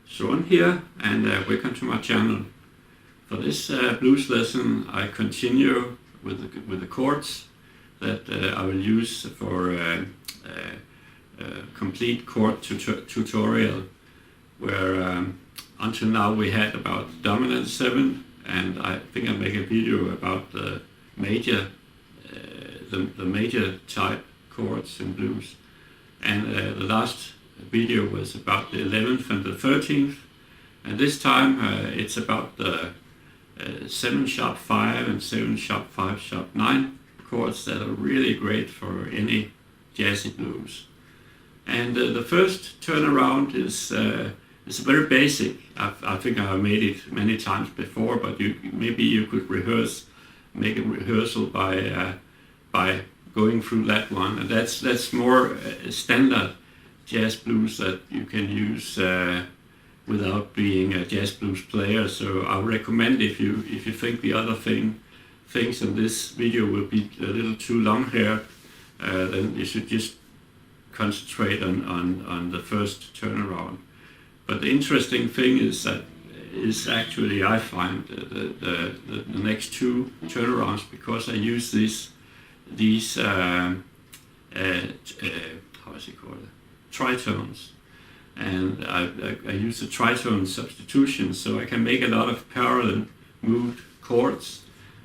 Soeren here, and welcome to my channel. For this blues lesson I continue with the chords that I will use for a complete chord tutorial, where until now we had about dominant 7, and I think I'll make a video about the major type chords in blues. And the last video was about the 11th and the 13th, and this time it's about the 7 sharp 5 and 7 sharp 5 sharp 9 chords that are really great for any jazzy blues. And the first turnaround is very basic. I think I have made it many times before, but maybe you could make a rehearsal by going through that one, and that's more standard jazz blues that you can use without being a jazz blues player. So I recommend, if you think the other things in this video will be a little too long here, then you should just concentrate on the first turnaround. But the interesting thing is actually I find the next two turnarounds, because I use these how is it called? Tritones, and I use the tritone substitution, so I can make a lot of parallel moved chords,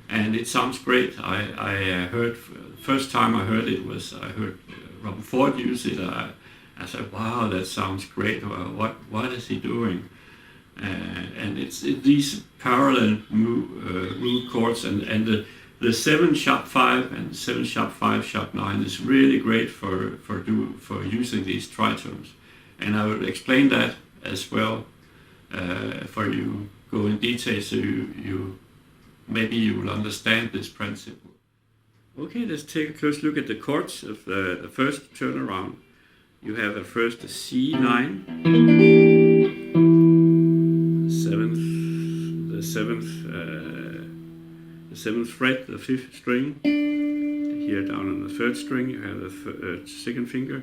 and it sounds great. I heard, first time I heard it was I heard Robin Ford use it. I said, wow, that sounds great. What is he doing? And it's these parallel moved chords, and the 7 sharp 5 and 7 sharp 5 sharp 9 is really great for using these tritones, and I will explain that as well for you, go in detail, so maybe you will understand this principle. Okay, let's take a close look at the chords of the first turnaround. You have at first the C9, the 7th fret, the 5th string. Here down on the 3rd string you have the 2nd finger.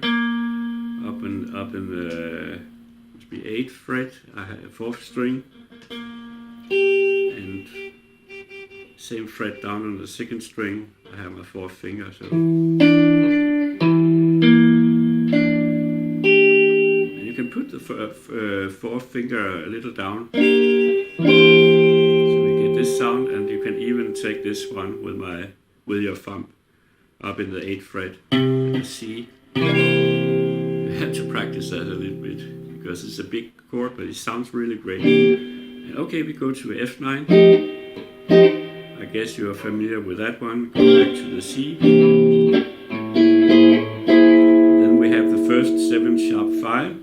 Up in the must be 8th fret I have a 4th string, and same fret down on the 2nd string I have my 4th finger. So and you can put the 4th finger a little down, this sound, and you can even take this one with your thumb up in the 8th fret and the C. You have to practice that a little bit because it's a big chord, but it sounds really great. And okay, we go to F9. I guess you are familiar with that one. Go back to the C. Then we have the first 7 sharp 5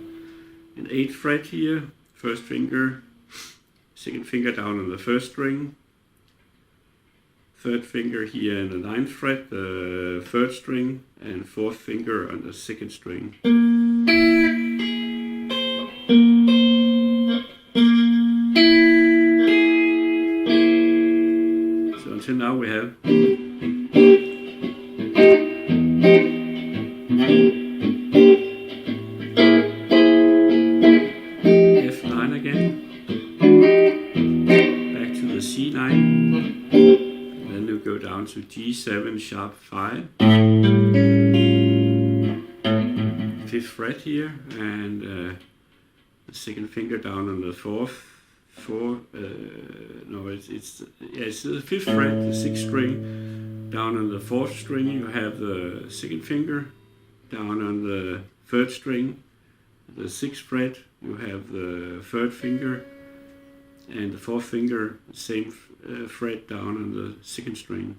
in 8th fret here, 1st finger, 2nd finger down on the 1st string, 3rd finger here in the 9th fret, the 3rd string, and 4th finger on the 2nd string. So until now we have F9 again, back to the C9, then you go down to G7 sharp 5, 5th fret here, and the second finger down on the it's the 5th fret, the 6th string. Down on the 4th string you have the 2nd finger. Down on the 3rd string, the 6th fret, you have the 3rd finger, and the 4th finger, same fret down on the 2nd string.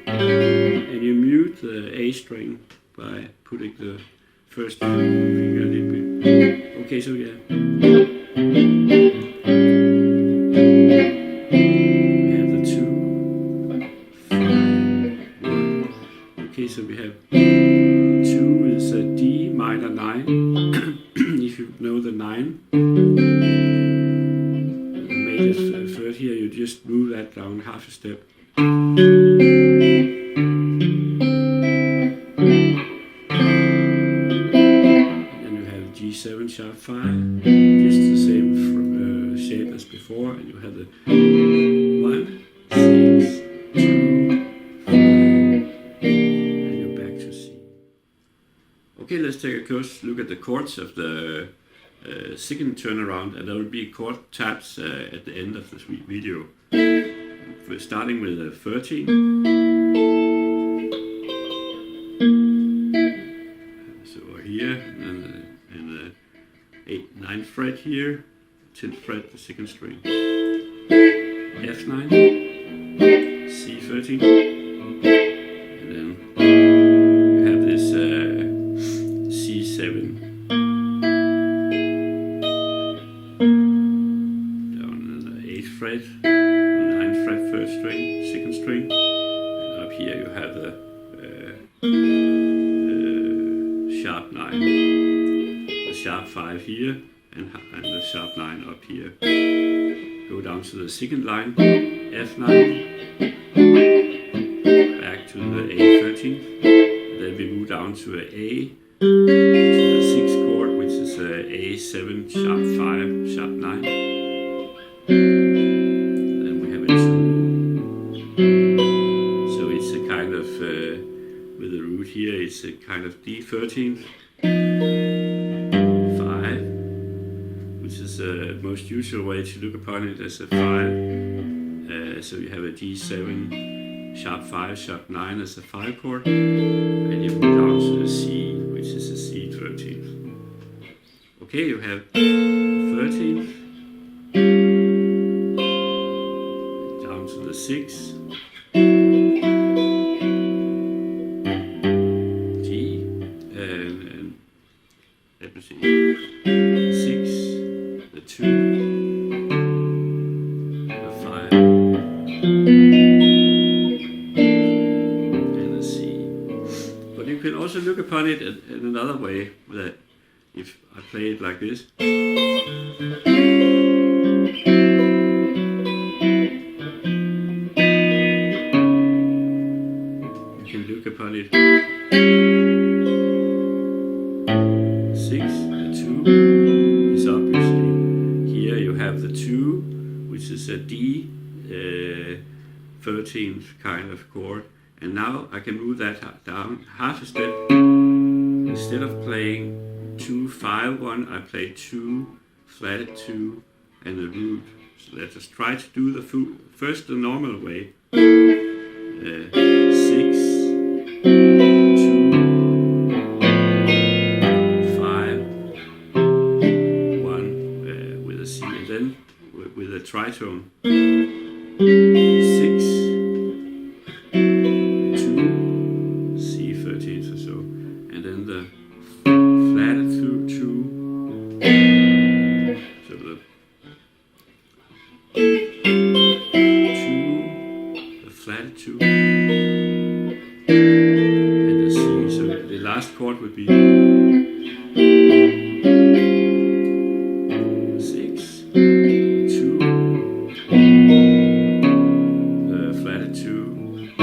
And you mute the A string by putting the first finger a little bit. Okay, so yeah. We have the 2, 5, 1. Okay, so we have 2 is a D minor 9. If you know the 9, the major third here, you just move that down half a step. G7 sharp 5, just the same shape as before, and you have the 1, 6, 2, 5, and you're back to C. Okay, let's take a close look at the chords of the second turnaround, and there will be chord taps at the end of this video. We're starting with the 13. So here, and the 9th fret here, 10th fret, the 2nd string, F9, C13, and then you have this C7 down on the 8th fret, the 9th fret, 3rd string, 2nd string, and up here you have the sharp 9, the sharp 5 here, and the sharp 9 up here. Go down to the 2nd line, F9, back to the A13, then we move down to a A, to the 6th chord, which is a A7 sharp 5 sharp 9. Then we have a 2. So it's a kind of, with the root here, it's a kind of D13. 5, which is the most usual way to look upon it as a 5. So you have a G7 sharp 5 sharp 9 as a 5 chord, and you move down to the C, which is a C13. Okay, you have 13th, down to the 6th, G, and let me see, 6, the 2, the 5, and the C. But you can also look upon it in another way, that if I play it like this, you can look upon it. 6, the 2 is obviously here. You have the 2, which is a D 13th kind of chord, and now I can move that down half a step. Instead of playing 2 5 1, I play 2 flatted 2 and the root. So let us try to do the first the normal way. 6, 2, 5, 1 with a C, and then with a tritone. 6, 2, C13 or so, and then the flatted 2, so the 2, the flatted 2, and the C. So last chord would be 6, 2, the flatted 2.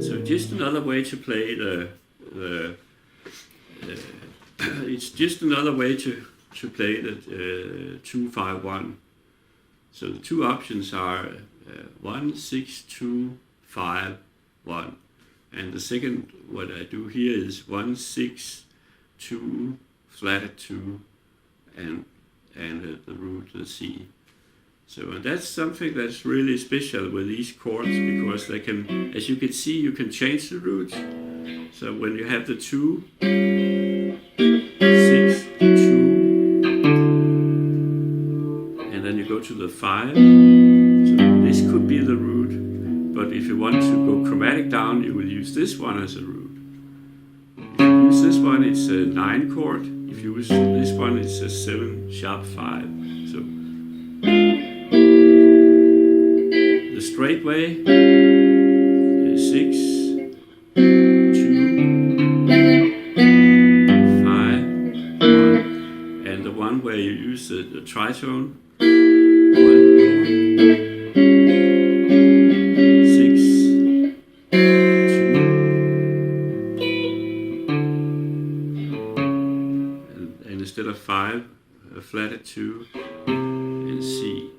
So just another way to play it's just another way to play the 2-5-1. So the two options are 1, 6, 2, 5, 1. And the second, what I do here is 1, 6, 2, flatted 2, and the root, the C. So and that's something that's really special with these chords, because they can, as you can see, you can change the roots. So when you have the 2, 6, 2, and then you go to the 5, so this could be the root, but if you want to go chromatic down, you will use this one as a root. If you use this one, it's a 9 chord. If you use this one, it's a 7 sharp 5. So the straight way is 6, 2, 5, 1, and the one where you use the tritone, 1, 6, 2, and instead of 5, a flatted 2 and C.